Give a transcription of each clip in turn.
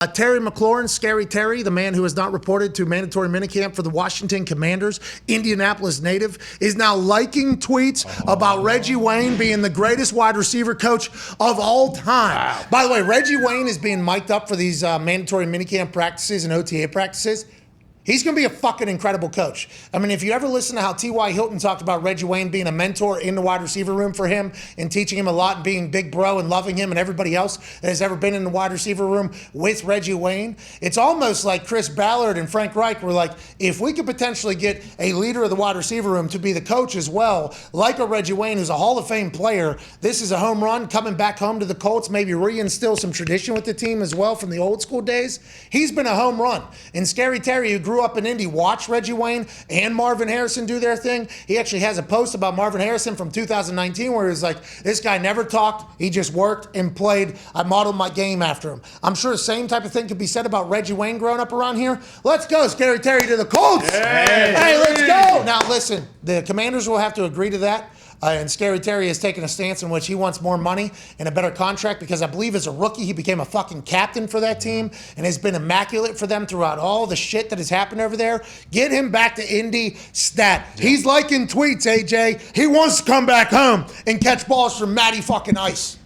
Terry McLaurin, Scary Terry, the man who has not reported to mandatory minicamp for the Washington Commanders, Indianapolis native, is now liking tweets about Reggie Wayne being the greatest wide receiver coach of all time. Wow. By the way, Reggie Wayne is being mic'd up for these mandatory minicamp practices and OTA practices. He's going to be a fucking incredible coach. I mean, if you ever listen to how T.Y. Hilton talked about Reggie Wayne being a mentor in the wide receiver room for him and teaching him a lot and being big bro and loving him and everybody else that has ever been in the wide receiver room with Reggie Wayne, it's almost like Chris Ballard and Frank Reich were like, if we could potentially get a leader of the wide receiver room to be the coach as well, like a Reggie Wayne who's a Hall of Fame player, this is a home run coming back home to the Colts, maybe reinstill some tradition with the team as well from the old school days. He's been a home run. And Scary Terry, who grew up in Indy, watched Reggie Wayne and Marvin Harrison do their thing. He actually has a post about Marvin Harrison from 2019 where he was like, this guy never talked, he just worked and played. I modeled my game after him. I'm sure the same type of thing could be said about Reggie Wayne growing up around here. Let's go, Scary Terry to the Colts. Hey, let's go. Now listen, the Commanders will have to agree to that. And Scary Terry has taken a stance in which he wants more money and a better contract because I believe as a rookie, he became a fucking captain for that team and has been immaculate for them throughout all the shit that has happened over there. Get him back to Indy stat. Yeah. He's liking tweets, AJ. He wants to come back home and catch balls from Matty fucking Ice.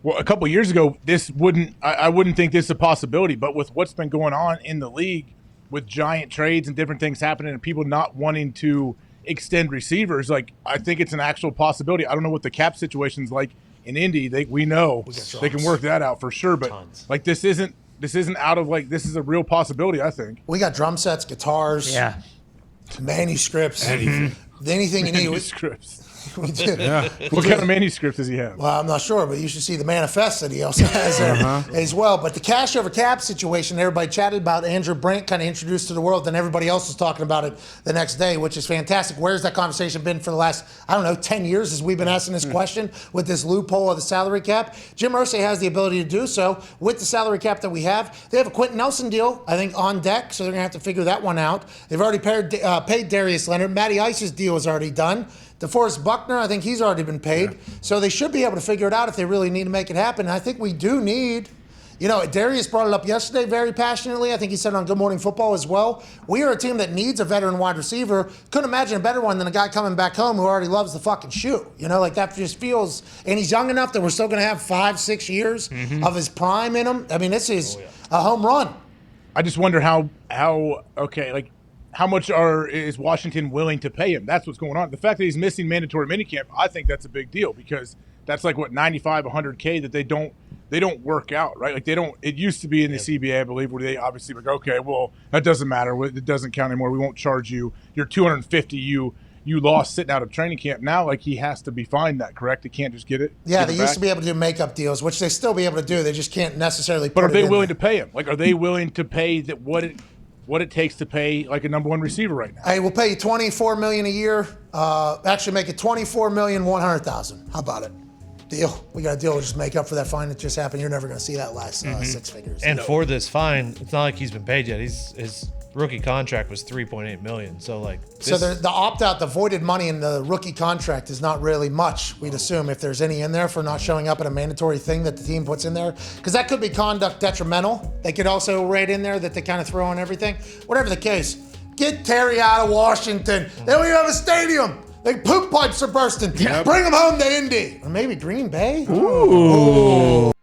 Well, a couple years ago, I wouldn't think this is a possibility, but with what's been going on in the league with giant trades and different things happening and people not wanting to extend receivers, like I think it's an actual possibility. I don't know what the cap situation's like in Indy. We know they can work that out for sure, but like this isn't out of like, this is a real possibility. I think we got drum sets, guitars, manuscripts, anything you need. Manuscripts. We did. Yeah. What kind of manuscript does he have? Well, I'm not sure, but you should see the manifest that he also has there as well. But the cash over cap situation, everybody chatted about. Andrew Brandt kind of introduced to the world, then everybody else was talking about it the next day, which is fantastic. Where's that conversation been for the last, 10 years as we've been asking this question with this loophole of the salary cap? Jim Irsay has the ability to do so with the salary cap that we have. They have a Quentin Nelson deal, I think, on deck, so they're going to have to figure that one out. They've already paid Darius Leonard. Matty Ice's deal is already done. DeForest Buckner, I think he's already been paid. Yeah. So they should be able to figure it out if they really need to make it happen. And I think we do need, Darius brought it up yesterday very passionately. I think he said on Good Morning Football as well. We are a team that needs a veteran wide receiver. Couldn't imagine a better one than a guy coming back home who already loves the fucking shoe. That just feels, and he's young enough that we're still going to have 5-6 years of his prime in him. I mean, this is a home run. I just wonder how much is Washington willing to pay him? That's what's going on. The fact that he's missing mandatory minicamp, I think that's a big deal because that's like what 95, 100K that they don't work out, right? Like they don't. It used to be in the CBA, I believe, where they obviously were like, okay, well that doesn't matter. It doesn't count anymore. We won't charge you. Your 250 you lost sitting out of training camp. Now, like he has to be fined that, correct? He can't just get it. Yeah, they used to be able to do makeup deals, which they still be able to do. They just can't necessarily. But are they willing to pay him? Like, are they willing to pay that what it takes to pay like a number one receiver right now? Hey, we'll pay you $24 million a year. Actually, make it $24,100,000. How about it? Deal. We got a deal. We'll just make up for that fine that just happened. You're never going to see that last 6 figures. And for this fine, it's not like he's been paid yet. His rookie contract was $3.8 million. So the opt-out, the voided money in the rookie contract is not really much. We'd assume if there's any in there for not showing up at a mandatory thing that the team puts in there, because that could be conduct detrimental. They could also write in there that they kind of throw on everything. Whatever the case, get Terry out of Washington. Then we have a stadium. The poop pipes are bursting. Yep. Bring them home to Indy. Or maybe Green Bay. Ooh.